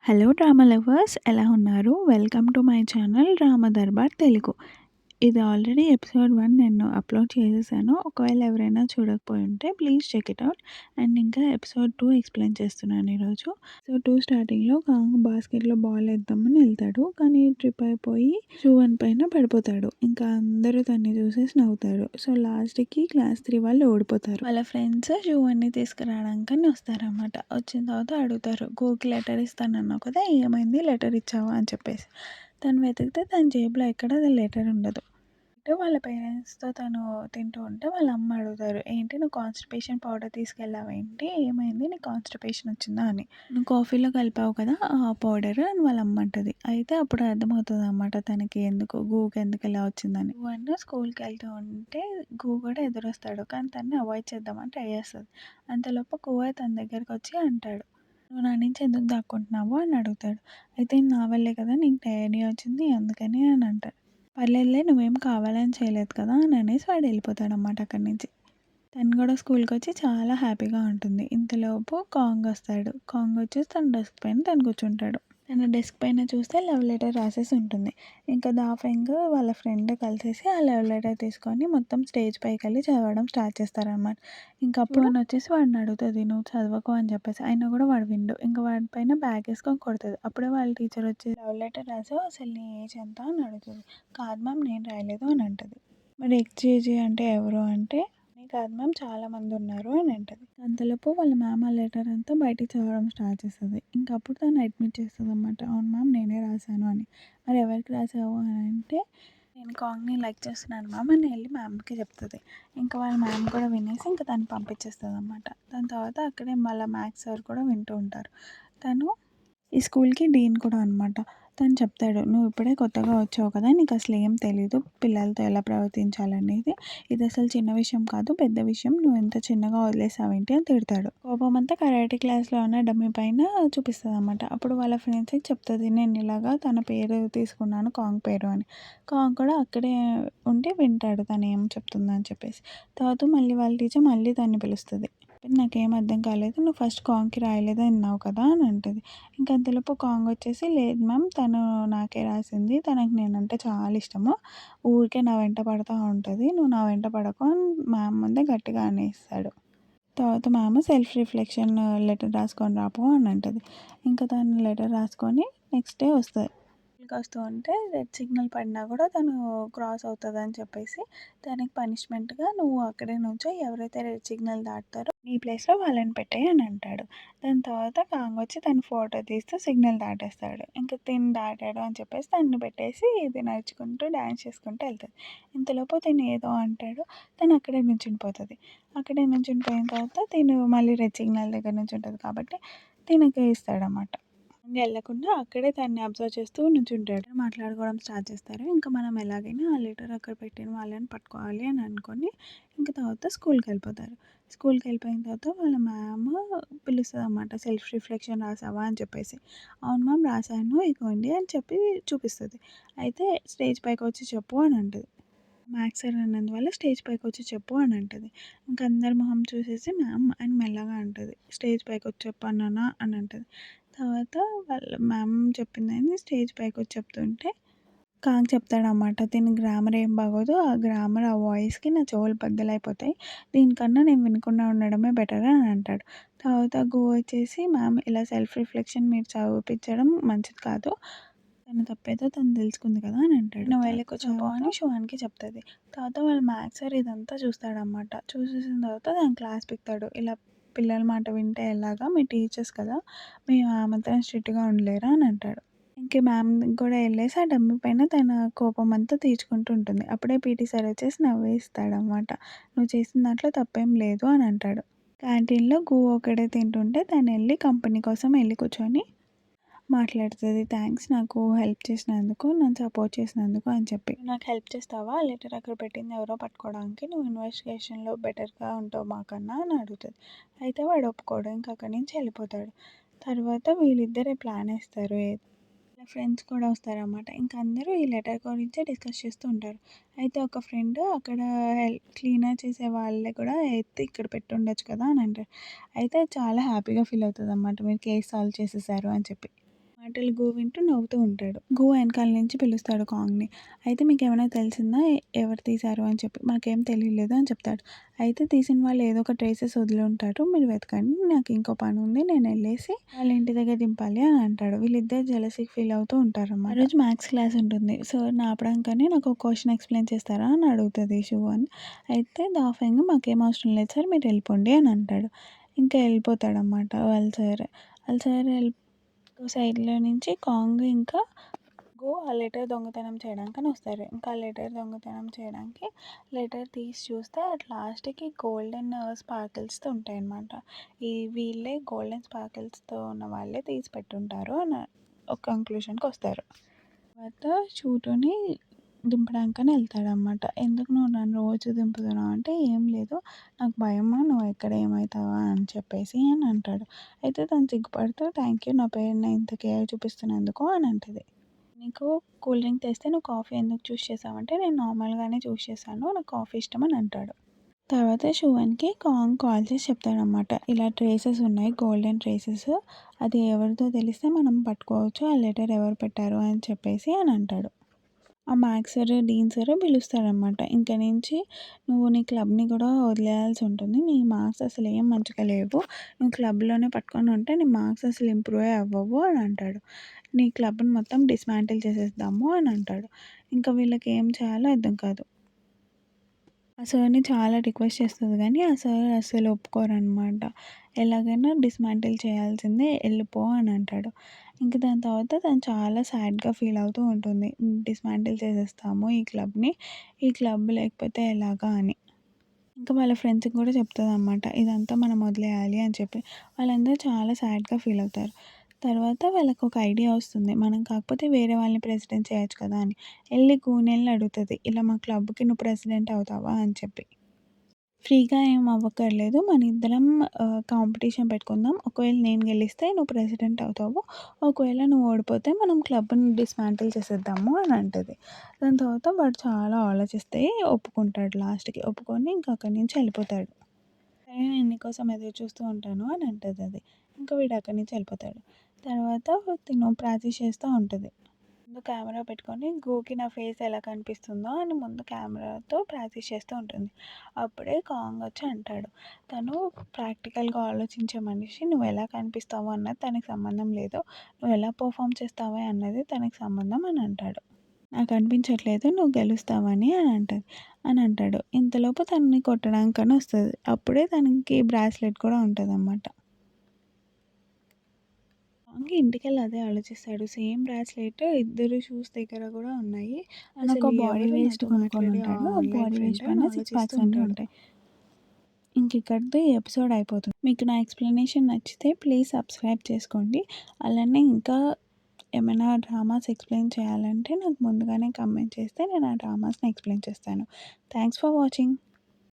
Hello drama lovers, ఎలా ఉన్నారు? Welcome to my channel drama Darbar Telugu. ఇది ఆల్రెడీ ఎపిసోడ్ 1 నేను అప్లోడ్ చేసేసాను. ఒకవేళ ఎవరైనా చూడకపోయి ఉంటే please check it out. And ఇంకా ఎపిసోడ్ 2 ఎక్స్ప్లెయిన్ చేస్తున్నాను ఈరోజు. ఎపిసోడ్ 2 స్టార్టింగ్‌లో కాంగ్ బాస్కెట్‌లో బాల్ ఏద్దామని వెళ్తాడు. కానీ ట్రిప్ అయిపోయి షూ వన్ పైన పడిపోతాడు. ఇంకా అందరూ తన్ని చూసేసి నవ్వుతారు. సో లాస్ట్‌కి క్లాస్ 3 వాళ్ళు ఓడిపోతారు. వాళ్ళ ఫ్రెండ్స్ షూ అన్ని తీసుకురావడానికని వస్తారన్నమాట. వచ్చిన తర్వాత అడుగుతారు, "గోకి లెటర్ ఇస్తానన్నావు కదా, ఏమైంది? లెటర్ ఇచ్చావా?" అని చెప్పేసి. తను వెతికితే తన జేబులో ఎక్కడ అది లెటర్ ఉండదు. వాళ్ళ పేరెంట్స్‌తో తను తింటూ ఉంటే వాళ్ళ అమ్మ అడుగుతారు, "ఏంటి నువ్వు కాన్‌స్టిపేషన్ పౌడర్ తీసుకెళ్ళావేంటి? ఏమైంది? నీకు కాన్‌స్టిపేషన్ వచ్చిందా?" అని. "నువ్వు కాఫీలో కలిపావు కదా ఆ పౌడర్" అని వాళ్ళ అమ్మ అంటది. అయితే అప్పుడు అర్థమవుతదనమాట తనకి గూకి ఎందుకు ఇలా వచ్చిందని. గూ స్కూల్‌కి వెళ్తూ ఉంటే గూ కూడా ఎదురొస్తాడు. కానీ తనని అవాయిడ్ చేద్దామని ట్రై చేస్తది. అంతలోపు గూవే తన దగ్గరికి వచ్చి అంటాడు, "నువ్వు నా నుంచి ఎందుకు దాక్కుంటున్నావు?" అని అడుగుతాడు. అయితే "నా వల్లే కదా నీకు డయేరియా వచ్చింది అందుకని" అని అంటాడు. "పర్లేదులే, నువ్వేం కావాలని చేయలేదు కదా" అని అనేసి వాడు వెళ్ళిపోతాడనమాట అక్కడి నుంచి. తను కూడా స్కూల్‌కొచ్చి చాలా హ్యాపీగా ఉంటుంది. ఇంతలోపు కాంగ్ వస్తాడు. కాంగ్ వచ్చేసి తన డెస్క్ పైన తను కూర్చుంటాడు. తన డెస్క్ పైన చూస్తే లవ్ లెటర్ రాసేసి ఉంటుంది. ఇంకా దాఫెంగ్ వాళ్ళ ఫ్రెండ్ కలిసేసి ఆ లవ్ లెటర్ తీసుకొని మొత్తం స్టేజ్ పైకెళ్ళి చదవడం స్టార్ట్ చేస్తారనమాట. ఇంక అప్పుడు వచ్చేసి వాడిని అడుగుతది, "నువ్వు చదవకు" అని చెప్పేసి. అయినా కూడా వాడు వినడు. ఇంక వాడి పైన బ్యాగేసుకొని కొడతది. అప్పుడే వాళ్ళ టీచర్ వచ్చి, "లవ్ లెటర్ రాసావు, అసలు నీ ఏజ్ ఎంత?" అని అడుగుతది. "కాదు మ్యామ్, నేను రాయలేదు" అని అంటది. "మరి ఎక్స్‌జేజే అంటే ఎవరు?" అంటే, "నీ కాదు మ్యామ్, చాలామంది ఉన్నారు" అని అంటది. అంతలోపు వాళ్ళ మ్యామ్ ఆ లెటర్ అంతా బయటికి చదవడం స్టార్ట్ చేస్తది. ఇంకప్పుడు తను అడ్మిట్ చేస్తదనమాట, "అవును మ్యామ్, నేనే రాశాను" అని. "మరి ఎవరికి రాసావు?" అని అంటే, "నేను కాంగ్‌ని లైక్ చేస్తున్నాను మ్యామ్" అని వెళ్ళి మ్యామ్‌కి చెప్తది. ఇంకా వాళ్ళ మ్యామ్ కూడా వినేసి ఇంక తను పంపించేస్తదనమాట. దాని తర్వాత అక్కడే మళ్ళా మ్యాథ్స్ సార్ కూడా వింటూ ఉంటారు. తను ఈ స్కూల్‌కి డీన్ కూడా అనమాట. తను చెప్తాడు, "నువ్వు ఇప్పుడే కొత్తగా వచ్చావు కదా, నీకు అసలు ఏం తెలీదు పిల్లలతో ఎలా ప్రవర్తించాలనేది. ఇది అసలు చిన్న విషయం కాదు, పెద్ద విషయం. నువ్వు ఇంత చిన్నగా వదిలేసావేంటి" అని తిడతాడు. కోపమంతా కరాటే క్లాస్‌లో ఉన్న డమ్మీ పైన చూపిస్తదనమాట. అప్పుడు వాళ్ళ ఫ్రెండ్స్‌కి చెప్తది, "నేను ఇలాగా తన పేరు తీసుకున్నాను, కాంగ్ పేరు" అని. కాంగ్ కూడా అక్కడే ఉండి వింటాడు తను ఏం చెప్తుందని చెప్పేసి. తర్వాత మళ్ళీ వాళ్ళ టీచర్ మళ్ళీ తన్ని పిలుస్తది. "నాకేం అర్థం కాలేదు. నువ్వు ఫస్ట్ కాంగ్‌కి రాయలేదు అన్నావు కదా" అని అంటది. ఇంక అంతలోపు కాంగ్ వచ్చేసి, "లేదు మ్యామ్, తను నాకే రాసింది. తనకి నేనంటే చాలా ఇష్టము. ఊరికే నా వెంట పడతా ఉంటది. నువ్వు నా వెంట పడకు" అని మ్యామ్ ముందే గట్టిగా అనేస్తాడు. తర్వాత మ్యామ్ సెల్ఫ్ రిఫ్లెక్షన్ లెటర్ రాసుకొని రాపో అని అంటది. ఇంకా తను లెటర్ రాసుకొని నెక్స్ట్ డే వస్తది. స్కూల్‌కి వస్తూ ఉంటే రెడ్ సిగ్నల్ పడినా కూడా తను క్రాస్ అవుతదని చెప్పేసి తనకి పనిష్మెంట్‌గా, "నువ్వు అక్కడే నుంచో, ఎవరైతే రెడ్ సిగ్నల్ దాటుతారో నీ ప్లేస్‌లో వాళ్ళని పెట్టేయి" అని అంటాడు. దాని తర్వాత కాంగ్ వచ్చి తన ఫోటో తీస్తూ సిగ్నల్ దాటేస్తాడు. ఇంక తిను దాటాడు అని చెప్పేసి తనని పెట్టేసి ఇది నడుచుకుంటూ డాన్స్ చేసుకుంటూ వెళ్తది. ఇంతలోపు తిను ఏదో అంటాడు. తను అక్కడే నుంచుండిపోతది. అక్కడే నుంచుండిపోయిన తర్వాత తిను మళ్ళీ రెడ్ సిగ్నల్ దగ్గర నుంచుంటది కాబట్టి తినకి ఇస్తాడనమాట. వెళ్ళకుండా అక్కడే తన్ని అబ్జర్వ్ చేస్తూ నుంచుంటాడు. మాట్లాడుకోవడం స్టార్ట్ చేస్తారు. ఇంకా మనం ఎలాగైనా ఆ లెటర్ అక్కడ పెట్టిన వాళ్ళని పట్టుకోవాలి అని అనుకోని ఇంక తర్వాత స్కూల్‌కెళ్ళిపోతారు. స్కూల్‌కెళ్ళిపోయిన తర్వాత వాళ్ళ మ్యామ్ పిలుస్తదనమాట. "సెల్ఫ్ రిఫ్లెక్షన్ రాసావా?" అని చెప్పేసి. "అవును మ్యామ్, రాసాను. ఇగోండి" అని చెప్పి చూపిస్తది. అయితే "స్టేజ్ పైకొచ్చి చెప్పు" అని అంటది. మ్యాథ్స్ సార్ అన్నందువల్ల "స్టేజ్ పైకొచ్చి చెప్పు" అని అంటది. ఇంక అందరి మొహం చూసేసి "మ్యామ్" అని మెల్లగా అంటది. "స్టేజ్ పైకొచ్చి చెప్పు అన్నానా" అని అంటది. తర్వాత వాళ్ళ మ్యామ్ చెప్పిందని స్టేజ్ పైకొచ్చి చెప్తుంటే కాంగ్ చెప్తాడనమాట, "దీని గ్రామర్ ఏం బాగోదు. ఆ గ్రామర్, ఆ వాయిస్‌కి నా చెవులు బద్దలైపోతాయి. దీనికన్నా నేను వినకుండా ఉండడమే బెటర్" అని అంటాడు. తర్వాత గో వచ్చేసి, "మ్యామ్, ఇలా సెల్ఫ్ రిఫ్లెక్షన్ మీరు చదివిపించడం మంచిది కాదు. తన తప్పేదో తను తెలుసుకుంది కదా" అని అంటాడు. "నువ్వు వెళ్ళి కూర్చోపో" అని శివాన్‌కి చెప్తది. తర్వాత వాళ్ళ మ్యాథ్స్ సార్ ఇదంతా చూస్తాడనమాట. చూసేసిన తర్వాత తను క్లాస్ పీకుతాడు. "ఇలా పిల్లల మాట వింటే ఎలాగా? మీ టీచర్స్ కదా, మీరు ఆ మాత్రం స్ట్రిక్ట్‌గా ఉండలేరా" అని అంటాడు. ఇంక మ్యామ్ కూడా ఎళ్ళేసి ఆ డమ్మీ పైన తన కోపమంతా తీర్చుకుంటూ ఉంటుంది. అప్పుడే పీటీ సార్ వచ్చేసి నవ్వేస్తాడనమాట. "నువ్వు చేసిన దాంట్లో తప్పేం లేదు" అని అంటాడు. క్యాంటీన్‌లో గు ఒక్కడే తింటుంటే తనెళ్ళి కంపెనీ కోసం ఎళ్లి కూర్చొని మాట్లాడుతది. "థాంక్స్, నాకు హెల్ప్ చేసినందుకు, నన్ను సపోర్ట్ చేసినందుకు" అని చెప్పి. "నాకు హెల్ప్ చేస్తావా? ఆ లెటర్ అక్కడ పెట్టింది ఎవరో పట్టుకోవడానికి. నువ్వు ఇన్వెస్టిగేషన్‌లో బెటర్‌గా ఉంటావు మాకన్నా" అని అడుగుతది. అయితే వాడు ఒప్పుకోడు. ఇంక అక్కడి నుంచి వెళ్ళిపోతాడు. తర్వాత వీళ్ళిద్దరే ప్లాన్ ఏస్తారు. వాళ్ళ ఫ్రెండ్స్ కూడా వస్తారనమాట. ఇంక అందరూ ఈ లెటర్ గురించే డిస్కస్ చేస్తూ ఉంటారు. అయితే ఒక ఫ్రెండ్ అక్కడ క్లీనర్ చేసే వాళ్ళే కూడా ఎత్తి ఇక్కడ పెట్టుండొచ్చు కదా అని అంటారు. అయితే చాలా హ్యాపీగా ఫీల్ అవుతదనమాట, "మీరు కేస్ సాల్వ్ చేసేసారు" అని చెప్పి. మాటలు గూ వింటూ నవ్వుతూ ఉంటాడు. గూ వెనకాల నుంచి పిలుస్తాడు కాంగ్‌ని. అయితే మీకేమైనా తెలిసిందా ఎవరు తీశారు అని చెప్పి. మాకేం తెలియలేదు అని చెప్తాడు. అయితే తీసిన వాళ్ళు ఏదో ఒక ట్రేసెస్ వదిలి ఉంటారు. మీరు వెతకండి. నాకు ఇంకో పని ఉంది. నేను ఎళ్ళేసి వాళ్ళ ఇంటి దగ్గర దింపాలి అని అంటాడు. వీళ్ళిద్దరు జెలసీకి ఫీల్ అవుతూ ఉంటారన్నమాట. ఆ రోజు మ్యాథ్స్ క్లాస్ ఉంటుంది. సార్‌ని ఆపడానికని నాకు ఒక క్వెషన్ ఎక్స్‌ప్లెయిన్ చేస్తారా అని అడుగుతది శుభన్. అయితే దాఫెంగ్ మాకేం అవసరం లేదు సార్ మీరు వెళ్ళిపోండి అని అంటాడు. ఇంకా వెళ్ళిపోతాడన్నమాట వాళ్ళ సార్ సైడ్‌లో నుంచి కాంగ్ ఇంకా గో ఆ లెటర్ దొంగతనం చేయడానికని వస్తారు. ఇంకా ఆ లెటర్ దొంగతనం చేయడానికి లెటర్ తీసి చూస్తే అట్ లాస్ట్‌కి గోల్డెన్ స్పార్కిల్స్‌తో ఉంటాయన్నమాట. వీళ్ళే గోల్డెన్ స్పార్కిల్స్‌తో ఉన్న వాళ్ళే తీసి పెట్టుంటారు అని ఒక కంక్లూషన్‌కి వస్తారు. తర్వాత చూటుని దింపడానికని వెళ్తాడనమాట. ఎందుకు నువ్వు నన్ను రోజు దింపుతున్నావు అంటే, ఏం లేదు నాకు భయము నువ్వు ఎక్కడ ఏమవుతావా అని చెప్పేసి అని అంటాడు. అయితే తను సిగ్గుపడుతూ థ్యాంక్ యూ నా పేరున ఇంత కేర్ చూపిస్తున్నందుకు అని అంటది. నీకు కూల్ డ్రింక్ తెస్తే నువ్వు కాఫీ ఎందుకు చూస్ చేసావంటే, నేను నార్మల్‌గానే చూస్ చేశాను. నాకు కాఫీ ఇష్టం అని అంటాడు. తర్వాత శువన్‌కి కాంగ్ కాల్ చేసి చెప్తాడనమాట. ఇలా ట్రేసెస్ ఉన్నాయి గోల్డెన్ ట్రేసెస్. అది ఎవరిదో తెలిస్తే మనం పట్టుకోవచ్చు. ఆ లెటర్ ఎవరు పెట్టారు అని చెప్పేసి అని అంటాడు. ఆ మ్యాథ్స్ సార్, డీన్ సార్ పిలుస్తారనమాట. ఇంక నుంచి నువ్వు నీ క్లబ్‌ని కూడా వదిలేయాల్సి ఉంటుంది. నీ మార్క్స్ అసలు ఏం మంచిగా లేవు. నువ్వు క్లబ్‌లోనే పట్టుకొని ఉంటే నీ మార్క్స్ అసలు ఇంప్రూవే అవ్వవు అని అంటాడు. నీ క్లబ్‌ని మొత్తం డిస్మాంటిల్ చేసేద్దాము అని అంటాడు. ఇంకా వీళ్ళకి ఏం చేయాలో అర్థం కాదు. ఆ సార్‌ని చాలా రిక్వెస్ట్ చేస్తది గానీ, ఆ సార్ అస్సలు ఒప్పుకోరనమాట. ఎలాగైనా డిస్మాంటిల్ చేయాల్సిందే ఎళ్ళిపో అని అంటాడు. ఇంక దాని తర్వాత తను చాలా సాడ్‌గా ఫీల్ అవుతూ ఉంటుంది. డిస్మాంటిల్ చేసేస్తాము ఈ క్లబ్‌ని. ఈ క్లబ్ లేకపోతే ఎలాగా అని. ఇంకా వాళ్ళ ఫ్రెండ్స్‌కి కూడా చెప్తదనమాట. ఇదంతా మనం వదిలేయాలి అని చెప్పి. వాళ్ళందరూ చాలా సాడ్‌గా ఫీల్ అవుతారు. తర్వాత వాళ్ళకొక ఐడియా వస్తుంది. మనం కాకపోతే వేరే వాళ్ళని ప్రెసిడెంట్ చేయొచ్చు కదా అని. ఎళ్లి గూనెల్ని అడుగుతది. ఇలా మా క్లబ్‌కి నువ్వు ప్రెసిడెంట్ అవుతావా అని చెప్పి. ఫ్రీగా ఏం అవ్వక్కర్లేదు. మనిద్దరం కాంపిటీషన్ పెట్టుకుందాం. ఒకవేళ నేను గెలిస్తే నువ్వు ప్రెసిడెంట్ అవుతావు. ఒకవేళ నువ్వు ఓడిపోతే మనం క్లబ్‌ని డిస్మాంటిల్ చేసేద్దాము అని అంటది. దాని తర్వాత వాడు చాలా ఆలోచిస్తే ఒప్పుకుంటాడు లాస్ట్‌కి. ఒప్పుకొని ఇంక అక్కడి నుంచి ఎళ్ళిపోతాడు. సరే నేను నీకోసం ఎదురు చూస్తూ ఉంటాను అని అంటదది. ఇంకా వీడు అక్కడి నుంచి ఎళ్ళిపోతాడు. తర్వాత తిను ప్రాక్టీస్ చేస్తా ఉంటది. ముందు కెమెరా పెట్టుకొని గూకి నా ఫేస్ ఎలా కనిపిస్తుందో అని ముందు కెమెరాతో ప్రాక్టీస్ చేస్తూ ఉంటుంది. అప్పుడే కాంగ్ వచ్చి అంటాడు. తను ప్రాక్టికల్‌గా ఆలోచించే మనిషి. నువ్వు ఎలా కనిపిస్తావు అన్నది తనకి సంబంధం లేదు. నువ్వు ఎలా పెర్ఫార్మ్ చేస్తావే అన్నది తనకి సంబంధం అని అంటాడు. నాకు అనిపించట్లేదు నువ్వు గెలుస్తావని అని అంటాడు. ఇంతలోపు తనని కొట్టడానికని వస్తది. అప్పుడే తనకి బ్రాస్లెట్ కూడా ఉంటదనమాట. ఇంక ఇంటికెళ్ళి అదే ఆలోచిస్తాడు. సేమ్ బ్రాస్లెట్ ఇద్దరు షూస్ దగ్గర గూడా ఉన్నాయి. తనొక బాడీ వేస్ట్ కొనుక్కొనుంటాడు. ఆ బాడీ వేస్ట్ పైన సిక్స్ ప్యాక్స్ అన్నీ ఉంటాయి. ఇంకిక్కడితో ఈ ఎపిసోడ్ అయిపోతుంది. మీకు నా ఎక్స్‌ప్లనేషన్ నచ్చితే ప్లీజ్ సబ్స్క్రైబ్ చేసుకోండి. అలానే ఇంకా ఏమైనా డ్రామాస్ ఎక్స్‌ప్లెయిన్ చేయాలంటే నాకు ముందుగానే కమెంట్ చేస్తే నేను ఆ డ్రామాస్‌ని ఎక్స్‌ప్లెయిన్ చేస్తాను. Thanks for watching.